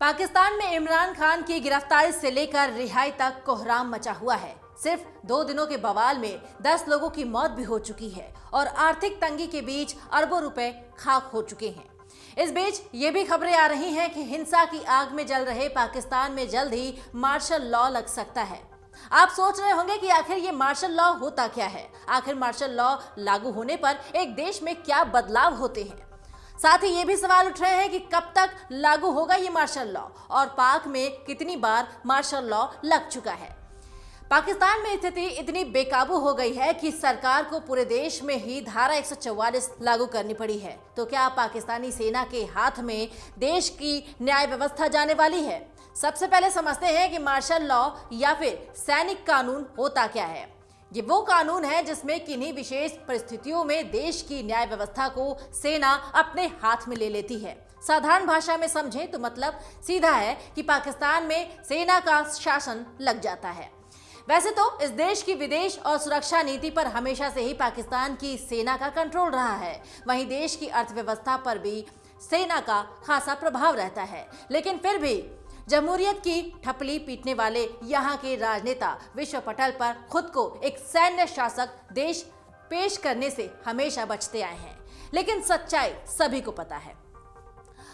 पाकिस्तान में इमरान खान की गिरफ्तारी से लेकर रिहाई तक कोहराम मचा हुआ है। सिर्फ 2 दिनों के बवाल में 10 लोगों की मौत भी हो चुकी है और आर्थिक तंगी के बीच अरबों रुपए खाक हो चुके हैं। इस बीच ये भी खबरें आ रही हैं कि हिंसा की आग में जल रहे पाकिस्तान में जल्द ही मार्शल लॉ लग सकता है। आप सोच रहे होंगे कि आखिर ये मार्शल लॉ होता क्या है, आखिर मार्शल लॉ लागू होने पर एक देश में क्या बदलाव होते हैं। साथ ही ये भी सवाल उठ रहे हैं कि कब तक लागू होगा ये मार्शल लॉ और पाक में कितनी बार मार्शल लॉ लग चुका है। पाकिस्तान में स्थिति इतनी बेकाबू हो गई है कि सरकार को पूरे देश में ही धारा 144 लागू करनी पड़ी है। तो क्या पाकिस्तानी सेना के हाथ में देश की न्याय व्यवस्था जाने वाली है? सबसे पहले समझते हैं कि मार्शल लॉ या फिर सैनिक कानून होता क्या है। ये वो कानून है जिसमें किन्हीं विशेष परिस्थितियों में देश की न्याय व्यवस्था को सेना अपने हाथ में ले लेती है। साधारण भाषा में समझें तो मतलब सीधा है कि पाकिस्तान में सेना का शासन लग जाता है। वैसे तो इस देश की विदेश और सुरक्षा नीति पर हमेशा से ही पाकिस्तान की सेना का कंट्रोल रहा है। वहीं देश की अर्थव्यवस्था पर भी सेना का खासा प्रभाव रहता है, लेकिन फिर भी जमहूरियत की ठपली पीटने वाले यहाँ के राजनेता विश्व पटल पर खुद को एक सैन्य शासक देश पेश करने से हमेशा बचते आए हैं। लेकिन सच्चाई सभी को पता है।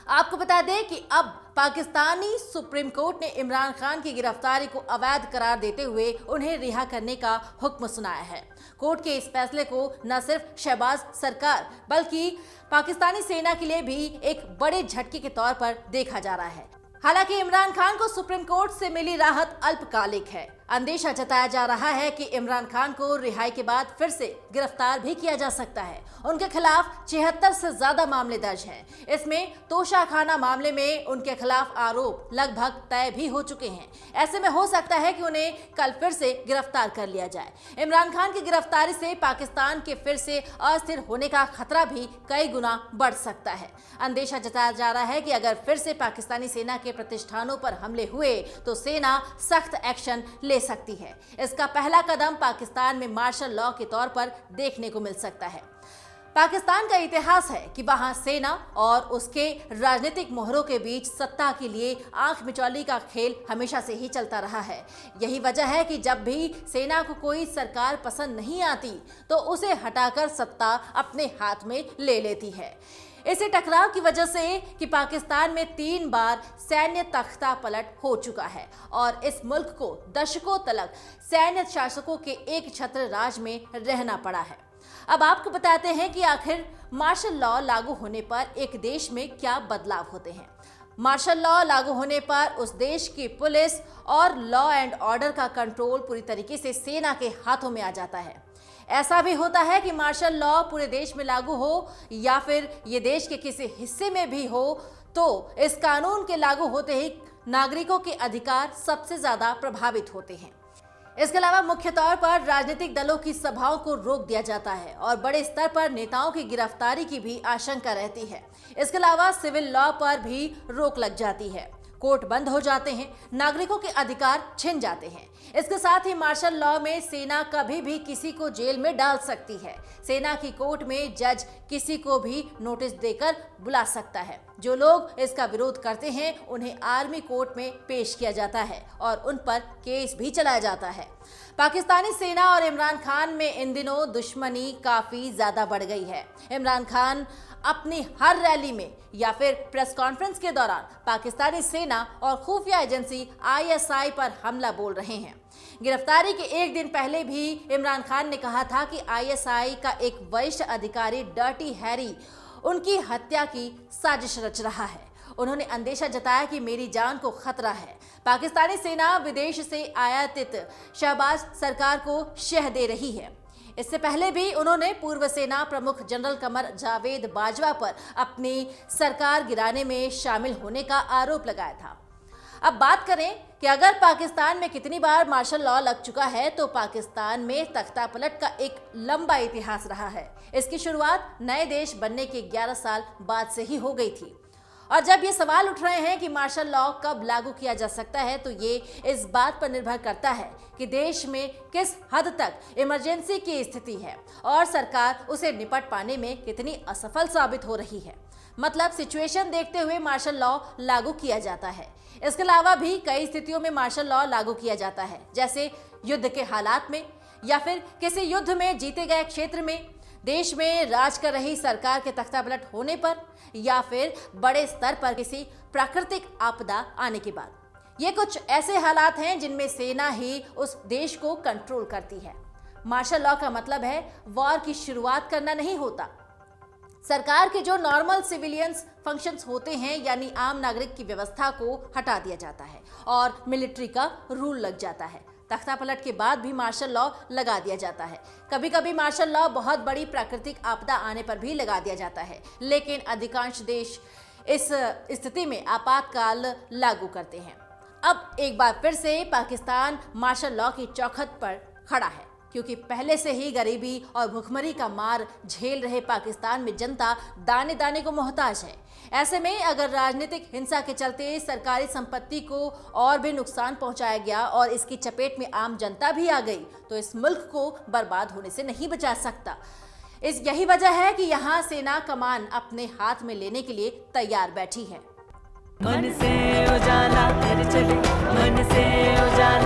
आपको बता दें कि अब पाकिस्तानी सुप्रीम कोर्ट ने इमरान खान की गिरफ्तारी को अवैध करार देते हुए उन्हें रिहा करने का हुक्म सुनाया है। कोर्ट के इस फैसले को न सिर्फ शहबाज सरकार बल्कि पाकिस्तानी सेना के लिए भी एक बड़े झटके के तौर पर देखा जा रहा है। हालांकि इमरान खान को सुप्रीम कोर्ट से मिली राहत अल्पकालिक है। अंदेशा जताया जा रहा है कि इमरान खान को रिहाई के बाद फिर से गिरफ्तार भी किया जा सकता है। उनके खिलाफ 76 से ज्यादा मामले दर्ज हैं। इसमें तोशाखाना मामले में उनके खिलाफ आरोप लगभग तय भी हो चुके हैं। ऐसे में हो सकता है कि उन्हें कल फिर से गिरफ्तार कर लिया जाए। इमरान खान की गिरफ्तारी से पाकिस्तान के फिर से अस्थिर होने का खतरा भी कई गुना बढ़ सकता है। अंदेशा जताया जा रहा है कि अगर फिर से पाकिस्तानी सेना के प्रतिष्ठानों पर हमले हुए तो सेना सख्त एक्शन ले सकती है। इसका पहला कदम पाकिस्तान में मार्शल लॉ के तौर पर देखने को मिल सकता है। पाकिस्तान का इतिहास है कि वहां सेना और उसके राजनीतिक मोहरों के बीच सत्ता के लिए आंख मिचौली का खेल हमेशा से ही चलता रहा है। यही वजह है कि जब भी सेना को कोई सरकार पसंद नहीं आती तो उसे हटाकर सत्ता अपने हाथ में ले लेती है। इसी टकराव की वजह से कि पाकिस्तान में 3 बार सैन्य तख्ता पलट हो चुका है और इस मुल्क को दशकों तक सैन्य शासकों के एक छत्र राज में रहना पड़ा है। अब आपको बताते हैं कि आखिर मार्शल लॉ लागू होने पर एक देश में क्या बदलाव होते हैं। मार्शल लॉ लागू होने पर उस देश की पुलिस और लॉ एंड ऑर्डर का कंट्रोल पूरी तरीके से सेना के हाथों में आ जाता है। ऐसा भी होता है कि मार्शल लॉ पूरे देश में लागू हो या फिर ये देश के किसी हिस्से में भी हो तो इस कानून के लागू होते ही नागरिकों के अधिकार सबसे ज्यादा प्रभावित होते हैं। इसके अलावा मुख्य तौर पर राजनीतिक दलों की सभाओं को रोक दिया जाता है और बड़े स्तर पर नेताओं की गिरफ्तारी की भी आशंका रहती है। इसके अलावा सिविल लॉ पर भी रोक लग जाती है। कोर्ट बंद हो जाते हैं, नागरिकों के अधिकार छिन जाते हैं। इसके साथ ही मार्शल लॉ में सेना कभी भी किसी को जेल में डाल सकती है। सेना की कोर्ट में जज किसी को भी नोटिस देकर बुला सकता है। जो लोग इसका विरोध करते हैं उन्हें आर्मी कोर्ट में पेश किया जाता है और उन पर केस भी चलाया जाता है। पाकिस्तानी सेना और इमरान खान में इन दिनों दुश्मनी काफी ज्यादा बढ़ गई है। इमरान खान अपनी हर रैली में या फिर प्रेस कॉन्फ्रेंस के दौरान पाकिस्तानी सेना और खुफिया एजेंसी ISI पर हमला बोल रहे हैं। गिरफ्तारी के एक दिन पहले भी इमरान खान ने कहा था कि ISI का एक वरिष्ठ अधिकारी डर्टी हैरी उनकी हत्या की साजिश रच रहा है। उन्होंने अंदेशा जताया कि मेरी जान को खतरा है। पाकिस्तानी सेना विदेश से आयातित शहबाज सरकार को शह दे रही है। इससे पहले भी उन्होंने पूर्व सेना प्रमुख जनरल कमर जावेद बाजवा पर अपनी सरकार गिराने में शामिल होने का आरोप लगाया था। अब बात करें कि अगर पाकिस्तान में कितनी बार मार्शल लॉ लग चुका है तो पाकिस्तान में तख्ता पलट का एक लंबा इतिहास रहा है। इसकी शुरुआत नए देश बनने के 11 साल बाद से ही हो गई थी। और जब ये सवाल उठ रहे हैं कि मार्शल लॉ कब लागू किया जा सकता है तो ये इस बात पर निर्भर करता है कि देश में किस हद तक इमरजेंसी की स्थिति है और सरकार उसे निपट पाने में कितनी असफल साबित हो रही है। मतलब सिचुएशन देखते हुए मार्शल लॉ लागू किया जाता है। इसके अलावा भी कई स्थितियों में मार्शल लॉ लागू किया जाता है, जैसे युद्ध के हालात में, या फिर किसी युद्ध में जीते गए क्षेत्र में, देश में राज कर रही सरकार के तख्तापलट होने पर, या फिर बड़े स्तर पर किसी प्राकृतिक आपदा आने के बाद। ये कुछ ऐसे हालात हैं जिनमें सेना ही उस देश को कंट्रोल करती है। मार्शल लॉ का मतलब है वॉर की शुरुआत करना नहीं होता। सरकार के जो नॉर्मल सिविलियंस फंक्शंस होते हैं, यानी आम नागरिक की व्यवस्था को हटा दिया जाता है और मिलिट्री का रूल लग जाता है। तख्तापलट के बाद भी मार्शल लॉ लगा दिया जाता है। कभी कभी मार्शल लॉ बहुत बड़ी प्राकृतिक आपदा आने पर भी लगा दिया जाता है, लेकिन अधिकांश देश इस स्थिति में आपातकाल लागू करते हैं। अब एक बार फिर से पाकिस्तान मार्शल लॉ की चौखट पर खड़ा है, क्योंकि पहले से ही गरीबी और भुखमरी का मार झेल रहे पाकिस्तान में जनता दाने दाने को मोहताज है। ऐसे में अगर राजनीतिक हिंसा के चलते सरकारी संपत्ति को और भी नुकसान पहुंचाया गया और इसकी चपेट में आम जनता भी आ गई, तो इस मुल्क को बर्बाद होने से नहीं बचा सकता। यही वजह है कि यहाँ सेना कमान अपने हाथ में लेने के लिए तैयार बैठी है। मन से उजाला कर चले, मन से उजाला